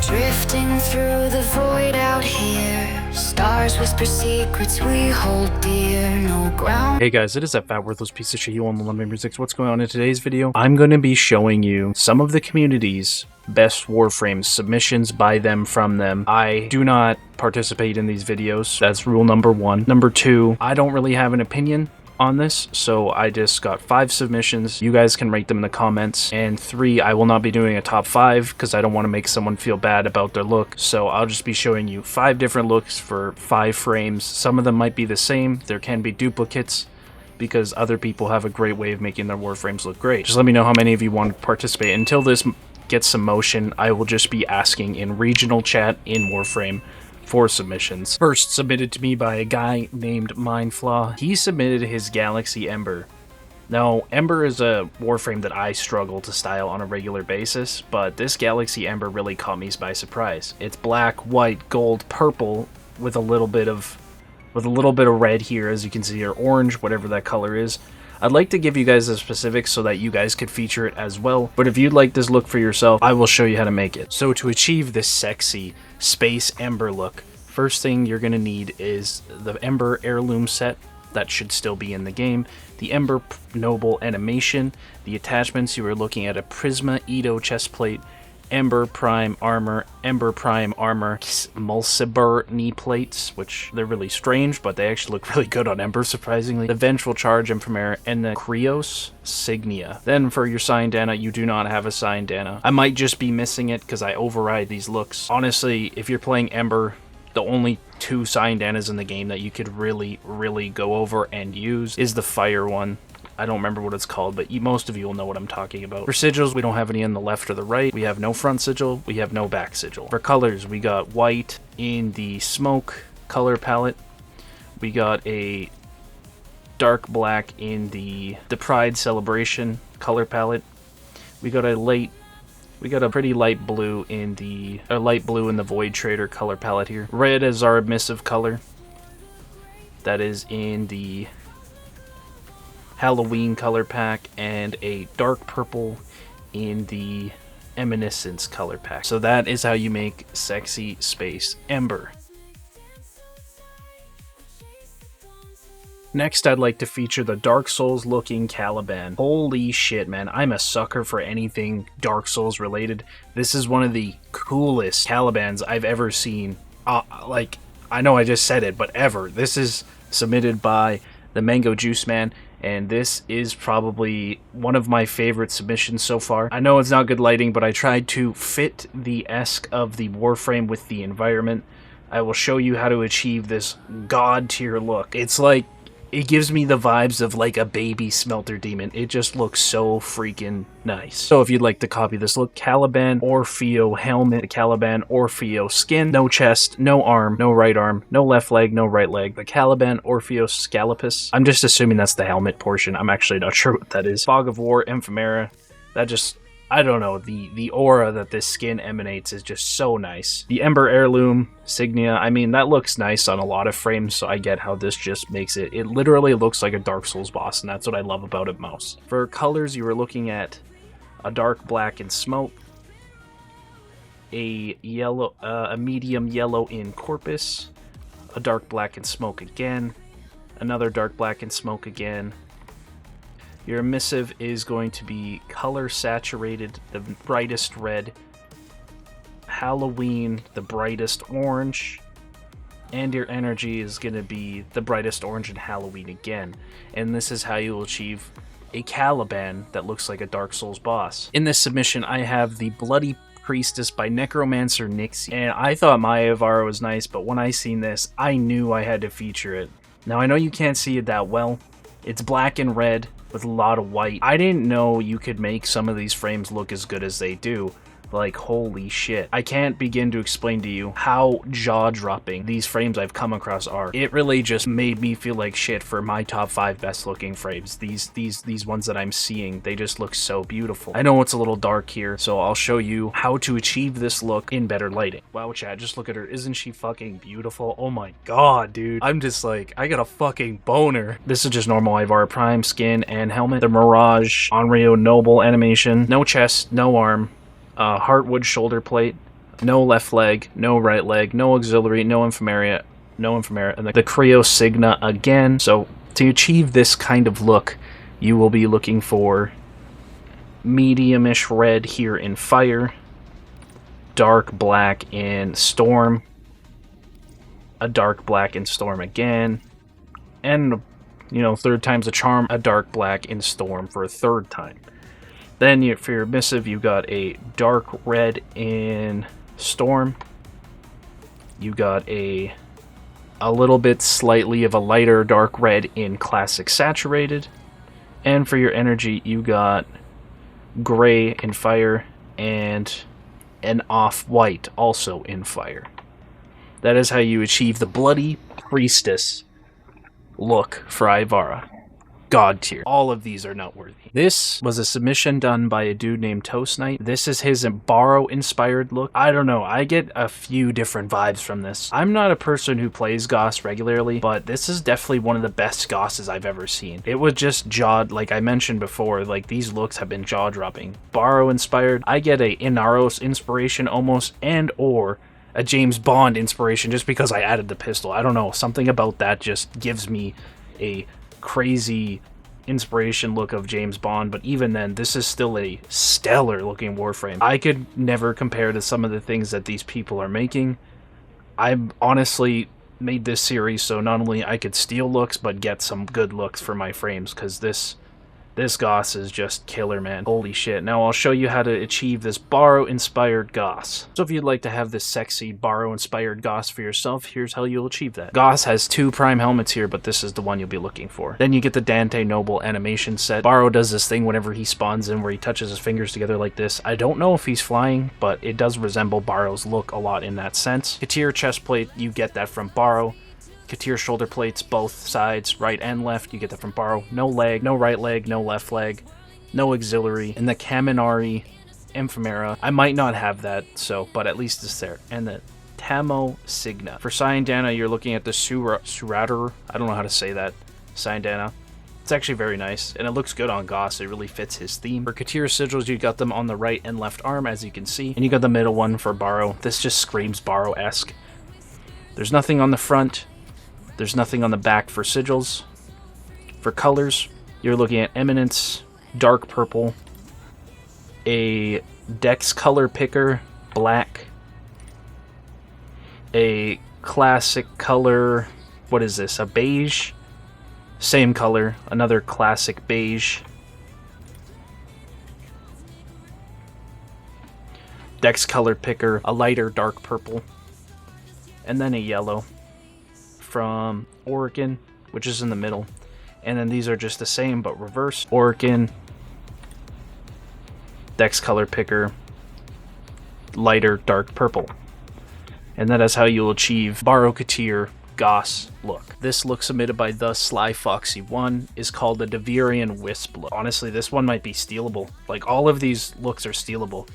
Drifting through the void out here, stars whisper secrets we hold dear, no ground. Hey guys, it is that fat worthless piece of shit you on the Runway Music. What's going on in today's video? I'm going to be showing you some of the community's best Warframes submissions by them from them. I do not participate in these videos. That's rule number one. Number two, I don't really have an opinion on this, so I just got 5 submissions. You guys can rate them in the comments. And 3, I will not be doing a top 5 because I don't want to make someone feel bad about their look. So I'll just be showing you 5 different looks for 5 frames. Some of them might be the same. There can be duplicates because other people have a great way of making their Warframes look great. Just let me know how many of you want to participate. Until this gets some motion, I will just be asking in regional chat in Warframe for submissions. First submitted to me by a guy named Mindflaw. He submitted his Galaxy Ember. Now, Ember is a Warframe that I struggle to style on a regular basis, but this Galaxy Ember really caught me by surprise. It's black, white, gold, purple with a little bit of red here, as you can see, or orange, whatever that color is. I'd like to give you guys the specifics so that you guys could feature it as well, but if you'd like this look for yourself, I will show you how to make it. So to achieve this sexy space Ember look, first thing you're going to need is the Ember Heirloom set. That should still be in the game. The Ember Noble animation, the attachments, you are looking at a Prisma Edo chestplate, Ember Prime Armor, Mulciber knee plates, which they're really strange, but they actually look really good on Ember, surprisingly. The Vengeful Charge Ephemeris, and the Krios Signia. Then for your Syndana, you do not have a Syndana. I might just be missing it because I override these looks. Honestly, if you're playing Ember, the only 2 Syndanas in the game that you could really go over and use is the Fire one. I don't remember what it's called, but most of you will know what I'm talking about. For sigils, we don't have any on the left or the right. We have no front sigil. We have no back sigil. For colors, we got white in the smoke color palette. We got a dark black in the Pride Celebration color palette. We got a pretty light blue in the Void Trader color palette here. Red is our emissive color. That is in the Halloween color pack, and a dark purple in the Eminiscence color pack. So that is how you make sexy space Ember. Next, I'd like to feature the Dark Souls looking Caliban. Holy shit, man. I'm a sucker for anything Dark Souls related. This is one of the coolest Calibans I've ever seen. I know I just said it, but ever. This is submitted by the Mango Juice Man, and this is probably one of my favorite submissions so far. I know it's not good lighting, but I tried to fit the esque of the Warframe with the environment. I will show you how to achieve this god tier look. It's like, it gives me the vibes of like a baby smelter demon. It just looks so freaking nice. So if you'd like to copy this look, Caliban Orfeo helmet, Caliban Orfeo skin, no chest, no arm, no right arm, no left leg, no right leg. The Caliban Orfeo Scalapus. I'm just assuming that's the helmet portion. I'm actually not sure what that is. Fog of War Ephemeris. That just, I don't know, the aura that this skin emanates is just so nice. The Ember Heirloom Signia, I mean, that looks nice on a lot of frames, so I get how this just makes it. It literally looks like a Dark Souls boss, and that's what I love about it most. For colors, you were looking at a dark black in smoke, a yellow, a medium yellow in Corpus, a dark black in smoke again, another dark black in smoke again. Your emissive is going to be color saturated, the brightest red, Halloween, the brightest orange, and your energy is going to be the brightest orange and Halloween again. And this is how you will achieve a Caliban that looks like a Dark Souls boss. In this submission, I have the Bloody Priestess by Necromancer Nixie, and I thought Maya Ivara was nice, but when I seen this, I knew I had to feature it. Now, I know you can't see it that well. It's black and red with a lot of white. I didn't know you could make some of these frames look as good as they do. Like, holy shit. I can't begin to explain to you how jaw-dropping these frames I've come across are. It really just made me feel like shit for my top 5 best-looking frames. These ones that I'm seeing, they just look so beautiful. I know it's a little dark here, so I'll show you how to achieve this look in better lighting. Wow, chat, just look at her. Isn't she fucking beautiful? Oh my god, dude. I'm just like, I got a fucking boner. This is just normal Ivara Prime skin and helmet. The Mirage Onryo Noble animation. No chest, no arm. Heartwood shoulder plate, no left leg, no right leg, no auxiliary, no infirmarian, and the Creo Signa again. So to achieve this kind of look, you will be looking for medium-ish red here in fire, dark black in storm, a dark black in storm again, and, you know, third time's a charm, a dark black in storm for a third time. Then for your missive, you got a dark red in storm, you got a little bit slightly of a lighter dark red in classic saturated, and for your energy, you got gray in fire and an off-white also in fire. That is how you achieve the Bloody Priestess look for Ivara. God tier. All of these are noteworthy. This was a submission done by a dude named Toast Knight. This is his Borrow-inspired look. I don't know, I get a few different vibes from this. I'm not a person who plays Goss regularly, but this is definitely one of the best Gosses I've ever seen. It was just like I mentioned before, like these looks have been jaw-dropping. Borrow-inspired, I get a Inaros inspiration almost, and or a James Bond inspiration just because I added the pistol. I don't know, something about that just gives me a crazy inspiration look of James Bond, but even then, this is still a stellar looking Warframe. I could never compare to some of the things that these people are making. I honestly made this series so not only I could steal looks, but get some good looks for my frames, because this Goss is just killer, man. Holy shit. Now I'll show you how to achieve this Borrow-inspired Goss. So if you'd like to have this sexy Borrow-inspired Goss for yourself, here's how you'll achieve that. Goss has 2 prime helmets here, but this is the one you'll be looking for. Then you get the Dante Noble animation set. Borrow does this thing whenever he spawns in where he touches his fingers together like this. I don't know if he's flying, but it does resemble Borrow's look a lot in that sense. Katir chestplate, you get that from Borrow. Katir shoulder plates, both sides, right and left, you get that from Borrow. No leg, no right leg, no left leg, no auxiliary. And the Kaminari Infamera, I might not have that, but at least it's there. And the Tamo Signa. For Syandana, you're looking at the Surater, I don't know how to say that, Syandana. It's actually very nice, and it looks good on Goss. It really fits his theme. For Katir sigils, you got them on the right and left arm, as you can see. And you got the middle one for Borrow. This just screams Borrow-esque. There's nothing on the front. There's nothing on the back for sigils. For colors, you're looking at Eminence, dark purple, a Dex color picker, black, a classic color, what is this, a beige, same color, another classic beige, Dex color picker, a lighter dark purple, and then a yellow from Oregon, which is in the middle. And then these are just the same but reverse. Oregon, Dex color picker, lighter dark purple. And that is how you'll achieve Borrow Katir Goss look. This look submitted by the Sly Foxy 1 is called the Devirian Wisp look. Honestly, this one might be stealable. Like, all of these looks are stealable.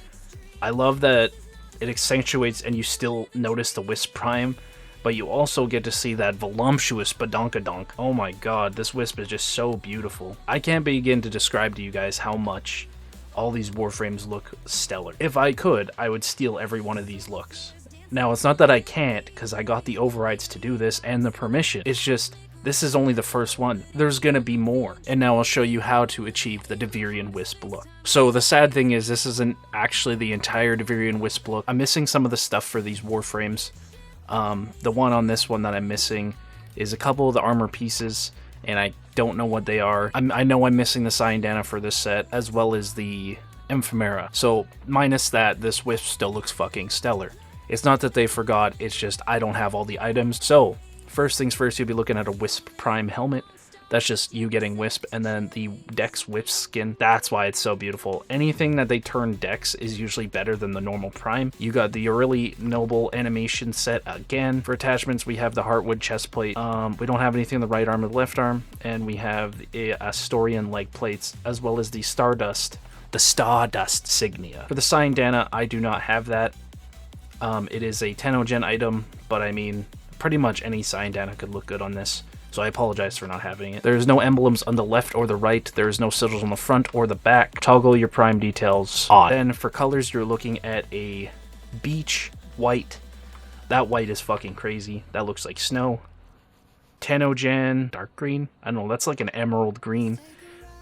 I love that it accentuates and you still notice the Wisp Prime, but you also get to see that voluptuous badonkadonk. Oh my god, this Wisp is just so beautiful. I can't begin to describe to you guys how much all these Warframes look stellar. If I could, I would steal every one of these looks. Now, it's not that I can't, because I got the overrides to do this and the permission. It's just, this is only the first one. There's gonna be more. And now I'll show you how to achieve the Devirian Wisp look. So the sad thing is, this isn't actually the entire Devirian Wisp look. I'm missing some of the stuff for these Warframes. The one on this one that I'm missing is a couple of the armor pieces, and I don't know what they are. I know I'm missing the Syandana for this set, as well as the Infamera. So, minus that, this Wisp still looks fucking stellar. It's not that they forgot, it's just I don't have all the items. So, first things first, you'll be looking at a Wisp Prime helmet. That's just you getting Wisp, and then the Dex Wisp skin. That's why it's so beautiful. Anything that they turn Dex is usually better than the normal Prime. You got the really noble animation set again. For attachments, we have the Heartwood chestplate. We don't have anything on the right arm or the left arm, and we have a Astorian leg plates, as well as the Stardust Signia. For the Syandana, I do not have that. It is a Tenogen item, but I mean, pretty much any Syandana could look good on this. So I apologize for not having it. There's no emblems on the left or the right. There's no sigils on the front or the back. Toggle your prime details on. Then for colors, you're looking at a beach white. That white is fucking crazy. That looks like snow. Tenogen, dark green. I don't know, that's like an emerald green.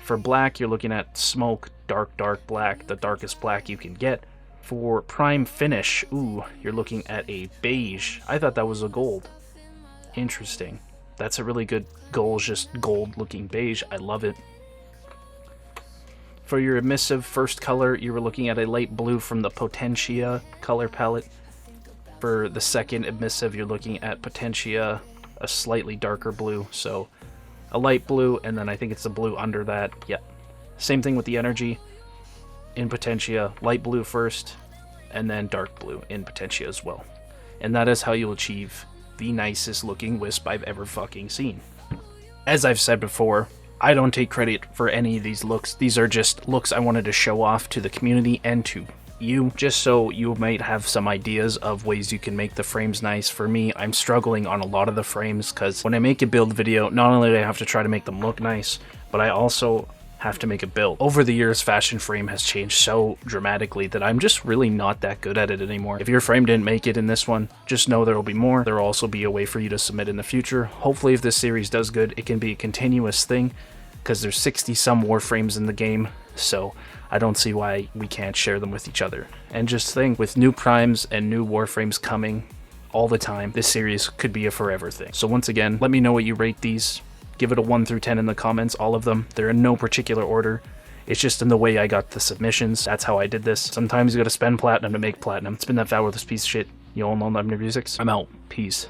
For black, you're looking at smoke, dark black, the darkest black you can get. For prime finish, ooh, you're looking at a beige. I thought that was a gold. Interesting. That's a really good gold, just gold looking beige. I love it. For your emissive first color, you were looking at a light blue from the Potentia color palette. For the second emissive, you're looking at Potentia, a slightly darker blue, so a light blue, and then I think it's the blue under that. Yeah. Same thing with the energy. In Potentia, light blue first, and then dark blue in Potentia as well. And that is how you'll achieve the nicest looking Wisp I've ever fucking seen. As I've said before, I don't take credit for any of these looks. These are just looks I wanted to show off to the community and to you, just so you might have some ideas of ways you can make the frames nice. For me, I'm struggling on a lot of the frames because when I make a build video, not only do I have to try to make them look nice, but I also have to make a build. Over the years, fashion frame has changed so dramatically that I'm just really not that good at it anymore. If your frame didn't make it in this one, just know there will be more. There will also be a way for you to submit in the future. Hopefully, if this series does good, it can be a continuous thing, because there's 60 some warframes in the game, so I don't see why we can't share them with each other. And just think, with new primes and new warframes coming all the time, this series could be a forever thing. So once again, let me know what you rate these. Give it a 1 through 10 in the comments, all of them. They're in no particular order. It's just in the way I got the submissions. That's how I did this. Sometimes you gotta spend platinum to make platinum. It's been that fabulous piece of shit. You all know I'm Number 6. I'm out. Peace.